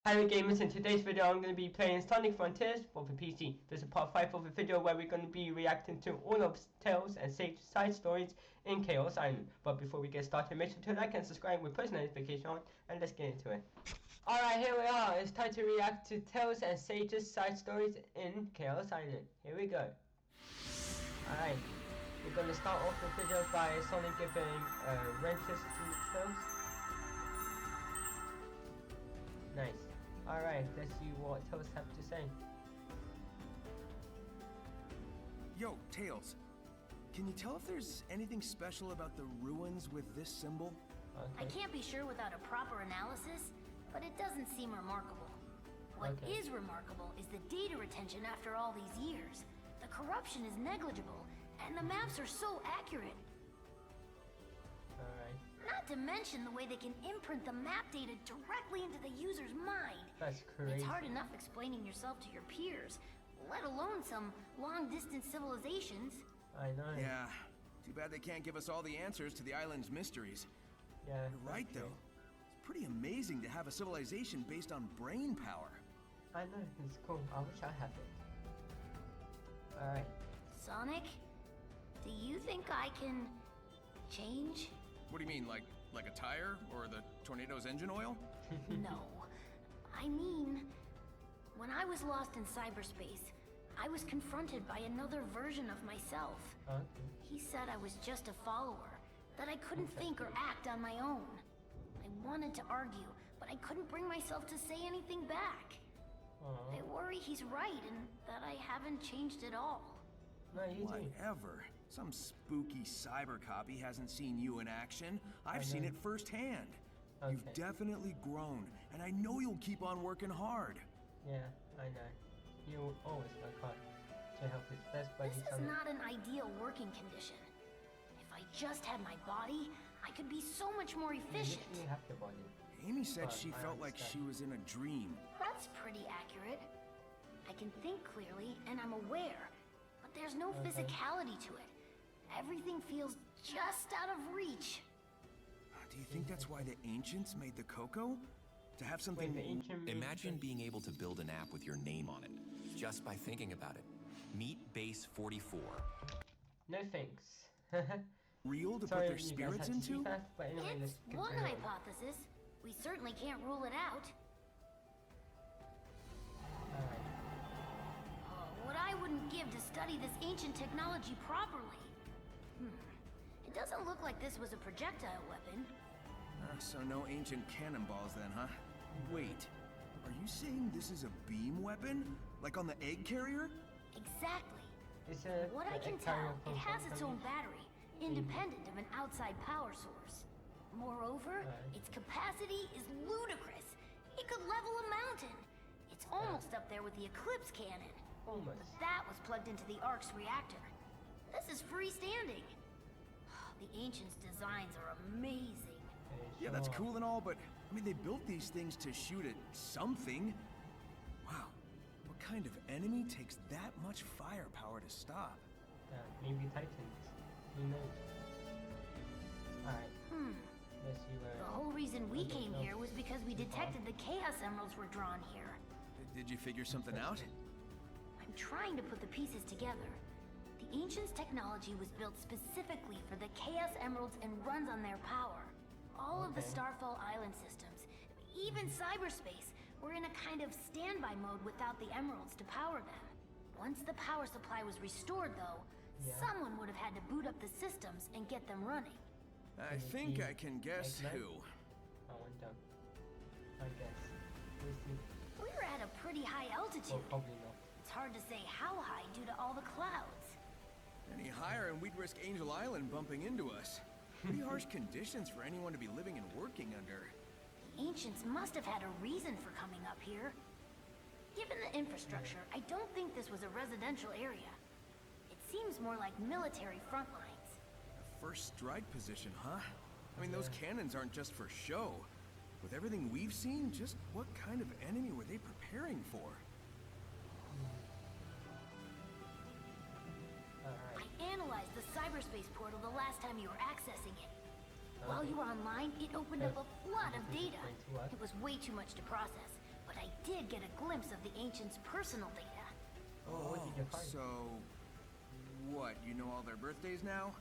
Hello gamers, in today's video I'm going to be playing Sonic Frontiers for the PC. This is part 5 of the video where we're going to be reacting to all of Tails and Sage's side stories in Chaos Island. But before we get started, make sure to like and subscribe with post notification on, and let's get into it. Alright, here we are. It's time to react to Tails and Sage's side stories in Chaos Island. Here we go. Alright, we're going to start off the video by Sonic giving wrenches to Tails. Nice. Alright, let's see what Tails have to say. Yo, Tails. Can you tell if there's anything special about the ruins with this symbol? Okay. I can't be sure without a proper analysis, but it doesn't seem remarkable. What is remarkable is the data retention after all these years. The corruption is negligible, and the maps are so accurate. Alright. Not to mention the way they can imprint the map data directly into the user's mind. That's crazy. It's hard enough explaining yourself to your peers, let alone some long-distance civilizations. I know. Yeah. Too bad they can't give us all the answers to the island's mysteries. Yeah. You're right, though. It's pretty amazing to have a civilization based on brain power. I know, it's cool. I wish I had it. Alright. Sonic, do you think I can change? What do you mean, like a tire or the tornado's engine oil? No. I mean, when I was lost in cyberspace, I was confronted by another version of myself. Okay. He said I was just a follower, that I couldn't think or act on my own. I wanted to argue, but I couldn't bring myself to say anything back. I worry he's right and that I haven't changed at all. No, you do. Whatever. Some spooky cyber copy hasn't seen you in action. I've seen it firsthand. You've definitely grown, and I know you'll keep on working hard. Yeah, I know. You always work hard to help his best buddy This is Sonic. not an ideal working condition. If I just had my body, I could be so much more efficient. You literally have the body. Amy said Fine, she I felt like understand. she was in a dream. That's pretty accurate. I can think clearly, and I'm aware, but there's no physicality to it. Everything feels just out of reach. Do you think that's why the ancients made the cocoa? To have Wait, something... the ancient Imagine being able to build an app with your name on it, just by thinking about it. Meet Base 44. No thanks. real to Sorry, put their you guys spirits had to see into? that, but anyway, let's It's get one to it. hypothesis. We certainly can't rule it out. Alright. What I wouldn't give to study this ancient technology properly. It doesn't look like this was a projectile weapon. So no ancient cannonballs then, huh? Wait, are you saying this is a beam weapon? Like on the egg carrier? Exactly. It's a What I can carrier tell, it has its from- own battery, independent of an outside power source. Moreover, its capacity is ludicrous. It could level a mountain. It's almost up there with the Eclipse cannon. Almost. That was plugged into the Ark's reactor. This is freestanding. The Ancients' designs are amazing. Yeah, that's cool and all, but I mean, they built these things to shoot at something. Wow, what kind of enemy takes that much firepower to stop? Maybe Titans. Who knows? Alright. Let's see where... The whole reason we came here was because we detected the Chaos Emeralds were drawn here. Did you figure something out? I'm trying to put the pieces together. The Ancients' technology was built specifically for the Chaos Emeralds and runs on their power. All of the Starfall Island systems, even cyberspace, were in a kind of standby mode without the Emeralds to power them. Once the power supply was restored, though, someone would have had to boot up the systems and get them running. I think I can guess who. I want them. I guess. We'll see. We're at a pretty high Well, altitude. probably not. It's hard to say how high due to all the clouds. Any higher and we'd risk Angel Island bumping into us. Pretty harsh conditions for anyone to be living and working under. The Ancients must have had a reason for coming up here. Given the infrastructure, I don't think this was a residential area. It seems more like military front lines. First strike position, huh? I mean, those cannons aren't just for show. With everything we've seen, just what kind of enemy were they preparing for? Alright. I analyzed the cyberspace portal the last time you were accessing it. While you were online, it opened up a flood of data. It was way too much to process, but I did get a glimpse of the Ancients' personal data. Oh, what did you find? So, what, you know all their birthdays now?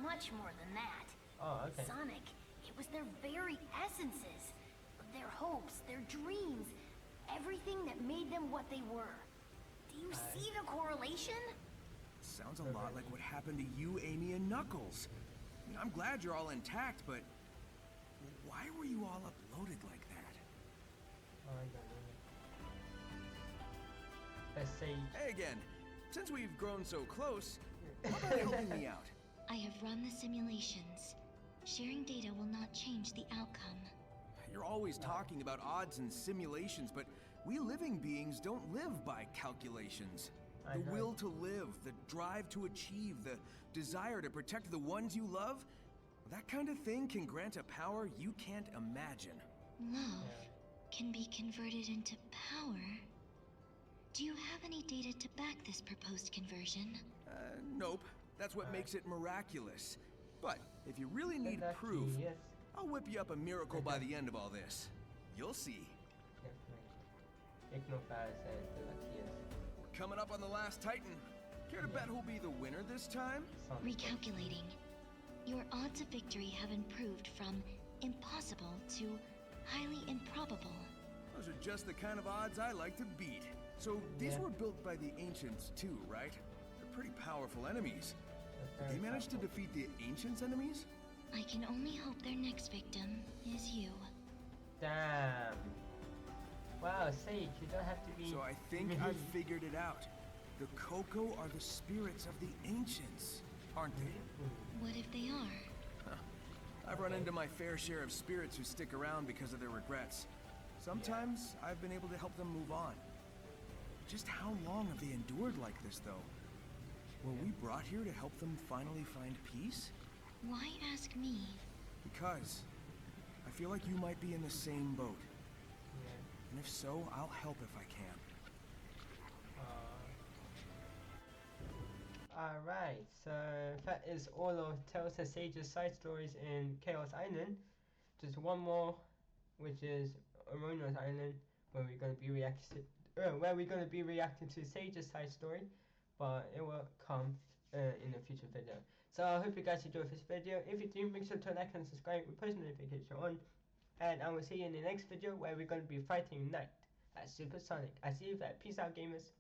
Much more than that. Oh, okay. Sonic, it was their very essences. Their hopes, their dreams, everything that made them what they were. Do you see the correlation? Sounds a lot like what happened to you, Amy, and Knuckles. I mean, I'm glad you're all intact, but why were you all uploaded like that? Oh, I don't know. Let's see. Hey again, since we've grown so close, how about helping me out? I have run the simulations. Sharing data will not change the outcome. You're always talking about odds and simulations, but we living beings don't live by calculations. I The know. will to live, the drive to achieve, the desire to protect the ones you love, that kind of thing can grant a power you can't imagine. Love can be converted into power. Do you have any data to back this proposed conversion? Nope. That's what makes it miraculous. But if you really need Lucky, proof, yes. I'll whip you up a miracle by the end of all this. You'll see. Definitely. Ignophile says the luckiest. We're coming up on the last Titan. Care to bet who'll be the winner this time? Sonic. Recalculating. Your odds of victory have improved from impossible to highly improbable. Those are just the kind of odds I like to beat. So these were built by the Ancients too, right? They're pretty powerful enemies. Did they manage to defeat the Ancients' enemies? I can only hope their next victim is you. Damn. Wow, Sage, you don't have to be. So I think I've figured it out. The Coco are the spirits of the Ancients, aren't they? What if they are? I've run into my fair share of spirits who stick around because of their regrets. Sometimes I've been able to help them move on. Just how long have they endured like this, though? Were we brought here to help them finally find peace? Why ask me? Because I feel like you might be in the same boat. Yeah. And if so, I'll help if I can. Alright, so that is all of Tails and Sage's side stories in Chaos Island. Just one more, which is Arono's Island, where we're going to be reacting to Sage's side story, but it will come in a future video. So I hope you guys enjoyed this video. If you do, make sure to like and subscribe with post notification on, and I will see you in the next video where we're going to be fighting Knight at Super Sonic. I see you there. Peace out, gamers.